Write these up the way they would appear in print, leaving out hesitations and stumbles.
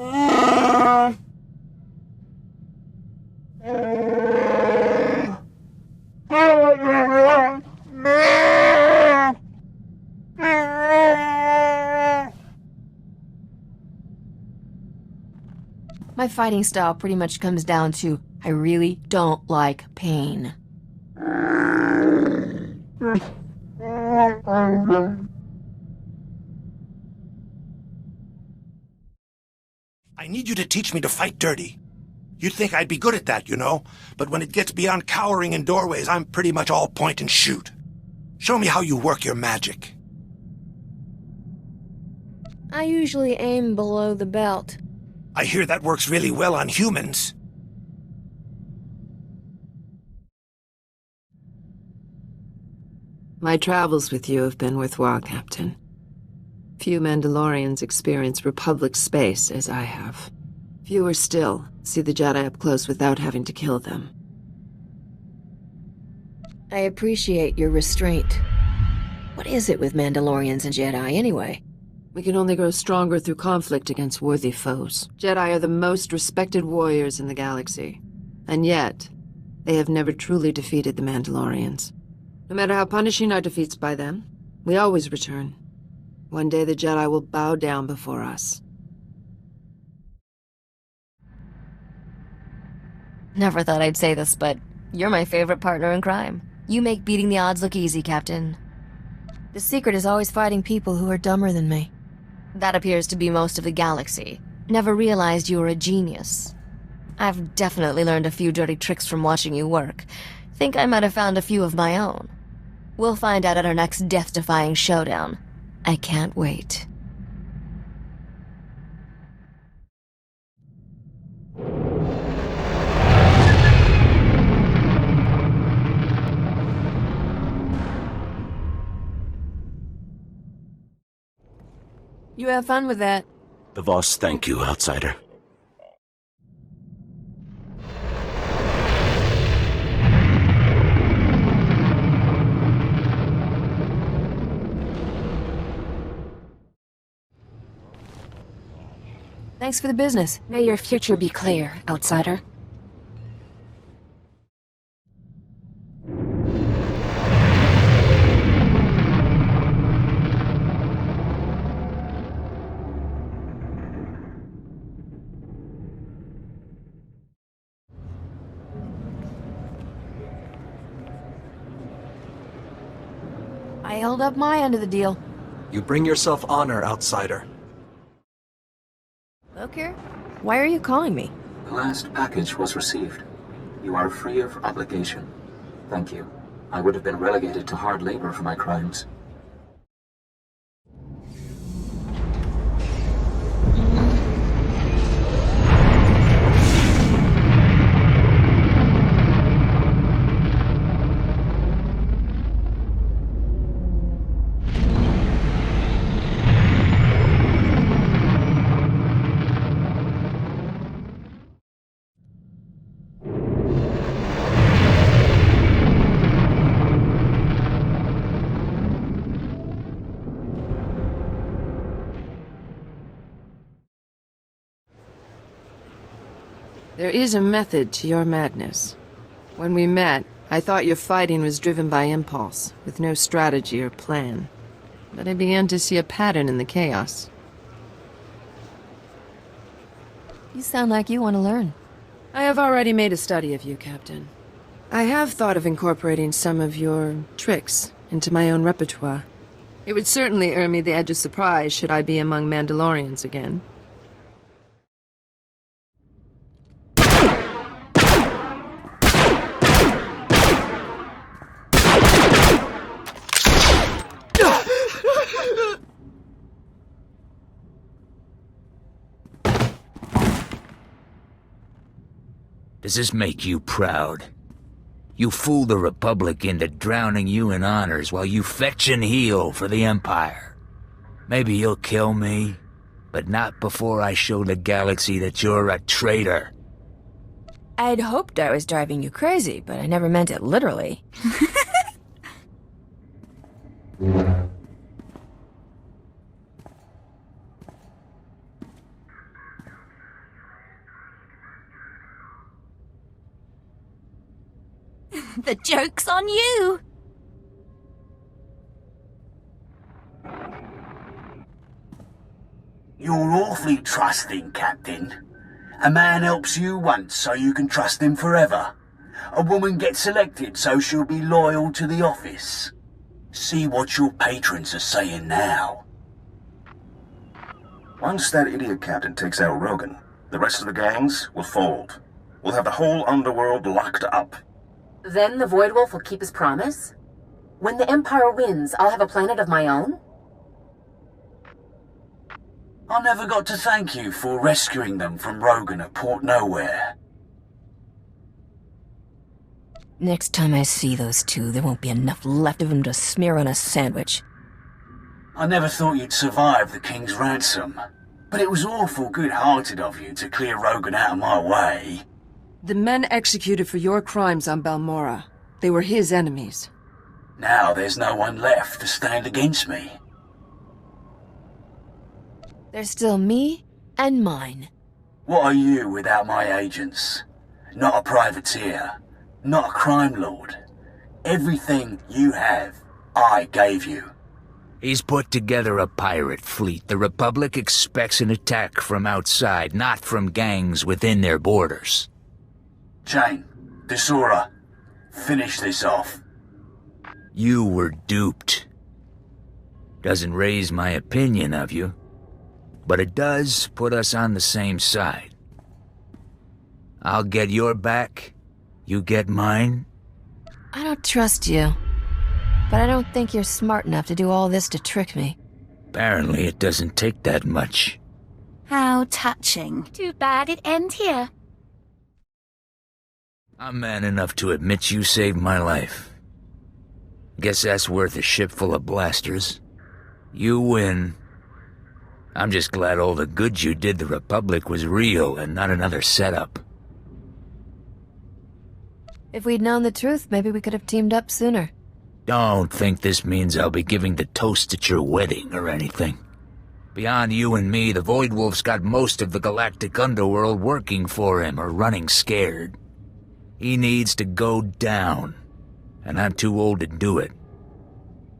My fighting style pretty much comes down to, I really don't like pain. I need you to teach me to fight dirty. You'd think I'd be good at that, you know, but when it gets beyond cowering in doorways, I'm pretty much all point and shoot. Show me how you work your magic. I usually aim below the belt. I hear that works really well on humans. My travels with you have been worthwhile, Captain. Few Mandalorians experience Republic space as I have. Fewer still see the Jedi up close without having to kill them. I appreciate your restraint. What is it with Mandalorians and Jedi, anyway? We can only grow stronger through conflict against worthy foes. Jedi are the most respected warriors in the galaxy. And yet, they have never truly defeated the Mandalorians. No matter how punishing our defeats by them, we always return. One day the Jedi will bow down before us. Never thought I'd say this, but you're my favorite partner in crime. You make beating the odds look easy, Captain. The secret is always fighting people who are dumber than me. That appears to be most of the galaxy. Never realized you were a genius. I've definitely learned a few dirty tricks from watching you work. Think I might have found a few of my own. We'll find out at our next death-defying showdown. I can't wait. You have fun with that. The Voss thank you, outsider. Thanks for the business. May your future be clear, outsider. I held up my end of the deal. You bring yourself honor, outsider. Look here. Why are you calling me? The last package was received. You are free of obligation. Thank you. I would have been relegated to hard labor for my crimes. There is a method to your madness. When we met, I thought your fighting was driven by impulse, with no strategy or plan. But I began to see a pattern in the chaos. You sound like you want to learn. I have already made a study of you, Captain. I have thought of incorporating some of your tricks into my own repertoire. It would certainly earn me the edge of surprise should I be among Mandalorians again. Does this make you proud? You fooled the Republic into drowning you in honors while you fetch and heal for the Empire. Maybe you'll kill me, but not before I show the galaxy that you're a traitor. I'd hoped I was driving you crazy, but I never meant it literally. The joke's on you! You're awfully trusting, Captain. A man helps you once so you can trust him forever. A woman gets selected so she'll be loyal to the office. See what your patrons are saying now. Once that idiot captain takes out Rogan, the rest of the gangs will fold. We'll have the whole underworld locked up. Then the Void Wolf will keep his promise? When the Empire wins, I'll have a planet of my own? I never got to thank you for rescuing them from Rogan at Port Nowhere. Next time I see those two, there won't be enough left of them to smear on a sandwich. I never thought you'd survive the King's ransom, but it was awful good-hearted of you to clear Rogan out of my way. The men executed for your crimes on Balmora. They were his enemies. Now there's no one left to stand against me. There's still me and mine. What are you without my agents? Not a privateer. Not a crime lord. Everything you have, I gave you. He's put together a pirate fleet. The Republic expects an attack from outside, not from gangs within their borders. Jane, Dissatisfied, finish this off. You were duped. Doesn't raise my opinion of you, but it does put us on the same side. I'll get your back, you get mine. I don't trust you, but I don't think you're smart enough to do all this to trick me. Apparently it doesn't take that much. How touching. Too bad it ends here. I'm man enough to admit you saved my life. Guess that's worth a ship full of blasters. You win. I'm just glad all the good you did the Republic was real and not another setup. If we'd known the truth, maybe we could have teamed up sooner. Don't think this means I'll be giving the toast at your wedding or anything. Beyond you and me, the Void Wolf's got most of the galactic underworld working for him or running scared. He needs to go down, and I'm too old to do it.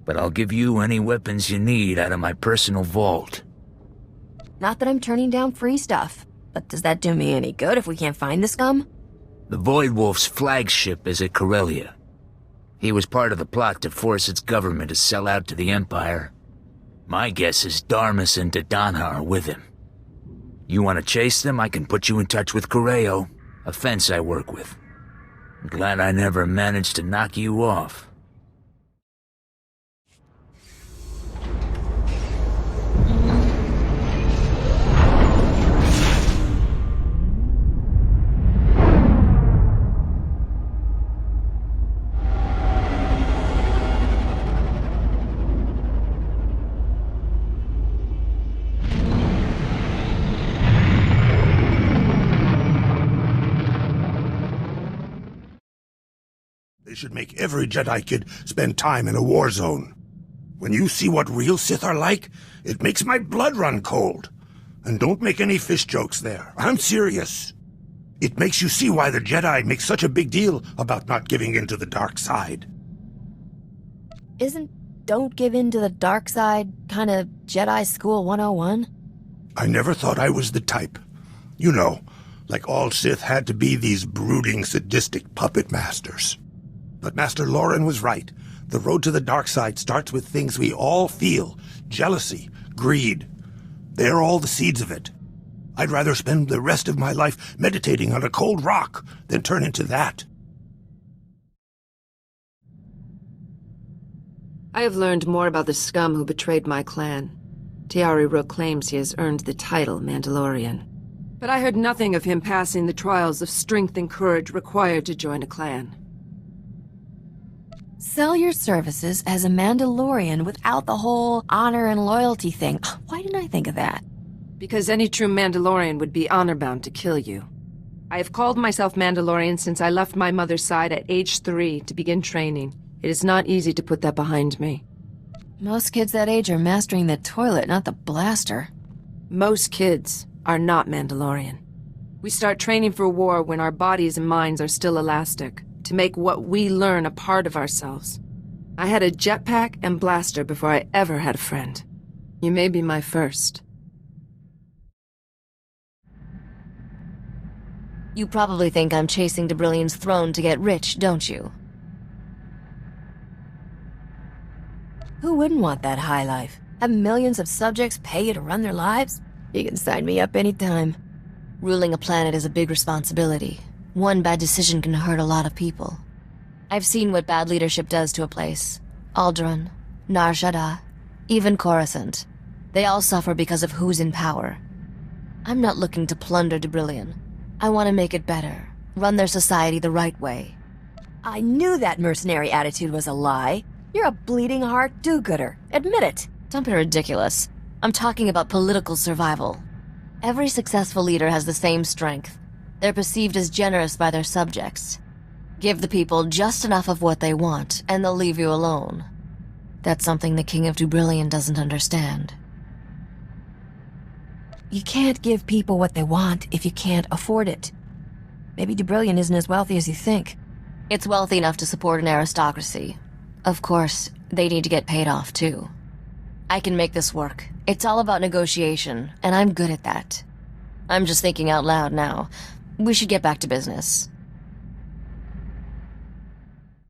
But I'll give you any weapons you need out of my personal vault. Not that I'm turning down free stuff, but does that do me any good if we can't find the scum? The Void Wolf's flagship is at Corellia. He was part of the plot to force its government to sell out to the Empire. My guess is Darmus and Dodonha are with him. You want to chase them, I can put you in touch with Correo, a fence I work with. I'm glad I never managed to knock you off. They should make every Jedi kid spend time in a war zone. When you see what real Sith are like, it makes my blood run cold. And don't make any fish jokes there. I'm serious. It makes you see why the Jedi make such a big deal about not giving in to the dark side. Isn't don't give in to the dark side kind of Jedi School 101? I never thought I was the type. You know, like all Sith had to be these brooding, sadistic puppet masters. But Master Lauren was right. The road to the dark side starts with things we all feel. Jealousy, greed. They're all the seeds of it. I'd rather spend the rest of my life meditating on a cold rock than turn into that. I have learned more about the scum who betrayed my clan. Tiari Rook claims he has earned the title Mandalorian. But I heard nothing of him passing the trials of strength and courage required to join a clan. Sell your services as a Mandalorian without the whole honor and loyalty thing. Why didn't I think of that? Because any true Mandalorian would be honor-bound to kill you. I have called myself Mandalorian since I left my mother's side at age 3 to begin training. It is not easy to put that behind me. Most kids that age are mastering the toilet, not the blaster. Most kids are not Mandalorian. We start training for war when our bodies and minds are still elastic, to make what we learn a part of ourselves. I had a jetpack and blaster before I ever had a friend. You may be my first. You probably think I'm chasing Debrillion's throne to get rich, don't you? Who wouldn't want that high life? Have millions of subjects pay you to run their lives? You can sign me up anytime. Ruling a planet is a big responsibility. One bad decision can hurt a lot of people. I've seen what bad leadership does to a place. Alderaan, Nar Shaddaa, even Coruscant. They all suffer because of who's in power. I'm not looking to plunder Debrillion. I want to make it better. Run their society the right way. I knew that mercenary attitude was a lie. You're a bleeding heart do-gooder. Admit it. Don't be ridiculous. I'm talking about political survival. Every successful leader has the same strength. They're perceived as generous by their subjects. Give the people just enough of what they want, and they'll leave you alone. That's something the King of Debrillion doesn't understand. You can't give people what they want if you can't afford it. Maybe Debrillion isn't as wealthy as you think. It's wealthy enough to support an aristocracy. Of course, they need to get paid off, too. I can make this work. It's all about negotiation, and I'm good at that. I'm just thinking out loud now. We should get back to business.